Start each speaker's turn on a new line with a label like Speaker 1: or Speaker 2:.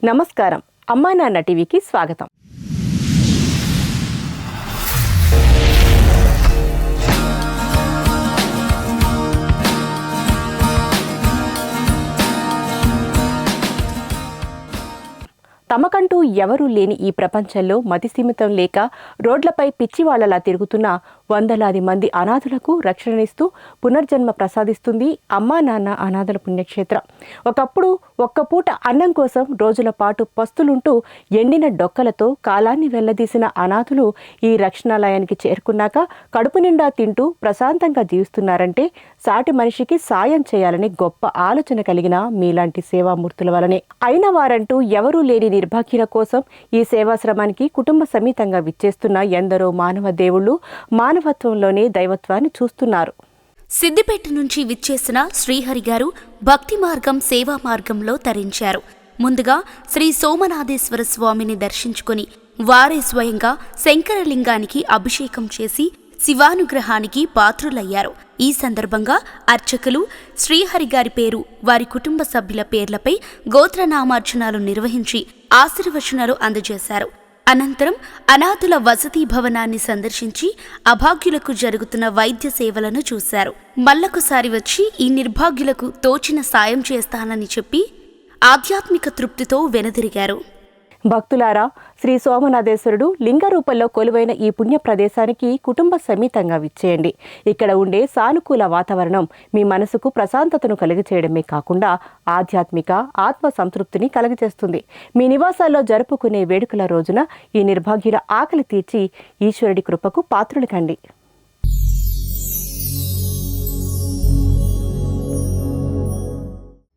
Speaker 1: నమస్కారం. అమ్మా నాన్న టీవీకి స్వాగతం. తమకంటూ ఎవరూ లేని ఈ ప్రపంచంలో మతిస్థిమితం లేక రోడ్లపై పిచ్చివాళ్లలా తిరుగుతున్న వందలాది మంది అనాథులకు రక్షణనిస్తూ పునర్జన్మ ప్రసాదిస్తుంది అమ్మా నాన్న అనాథల పుణ్యక్షేత్రం. ఒకప్పుడు ఒక్క పూట అన్నం కోసం రోజుల పాటు పస్తులుంటూ ఎండిన డొక్కలతో కాలాన్ని వెళ్లదీసిన అనాథులు ఈ రక్షణాలయానికి చేరుకున్నాక కడుపు నిండా తింటూ ప్రశాంతంగా జీవిస్తున్నారంటే సాటి మనిషికి సాయం చేయాలని గొప్ప ఆలోచన కలిగిన మీలాంటి సేవామూర్తుల వలనే. అయిన వారంటూ ఎవరూ లేని నిర్భాగ్యుల కోసం ఈ సేవాశ్రమానికి కుటుంబ సమేతంగా విచ్చేస్తున్న ఎందరో మానవ దేవుళ్ళు మానవత్వంలోనే దైవత్వాన్ని చూస్తున్నారు.
Speaker 2: సిద్దిపేట నుంచి విచ్చేసిన శ్రీహరి గారు భక్తి మార్గం సేవా మార్గంలో తరించారు. ముందుగా శ్రీ సోమనాథేశ్వర స్వామిని దర్శించుకుని వారే స్వయంగా శంకరలింగానికి అభిషేకం చేసి శివానుగ్రహానికి పాత్రులయ్యారు. ఈ సందర్భంగా అర్చకులు శ్రీహరి గారి పేరు, వారి కుటుంబ సభ్యుల పేర్లపై గోత్రనామార్చనాలు నిర్వహించి ఆశీర్వచనాలు అందజేశారు. అనంతరం అనాథుల వసతి భవనాన్ని సందర్శించి అభాగ్యులకు జరుగుతున్న వైద్య సేవలను చూశారు. మళ్ళొకసారి వచ్చి ఈ నిర్భాగ్యులకు తోచిన సాయం చేస్తానని చెప్పి ఆధ్యాత్మిక తృప్తితో వెనుదిరిగారు.
Speaker 1: భక్తులారా, శ్రీ సోమనాథేశ్వరుడు లింగ రూపంలో కొలువైన ఈ పుణ్య ప్రదేశానికి కుటుంబ సమేతంగా విచ్చేయండి. ఇక్కడ ఉండే సానుకూల వాతావరణం మీ మనసుకు ప్రశాంతతను కలిగచేయడమే కాకుండా ఆధ్యాత్మిక ఆత్మ సంతృప్తిని కలుగజేస్తుంది. మీ నివాసాల్లో జరుపుకునే వేడుకల రోజున ఈ నిర్భాగ్యుల ఆకలి తీర్చి ఈశ్వరుడి కృపకు పాత్రులు కండి.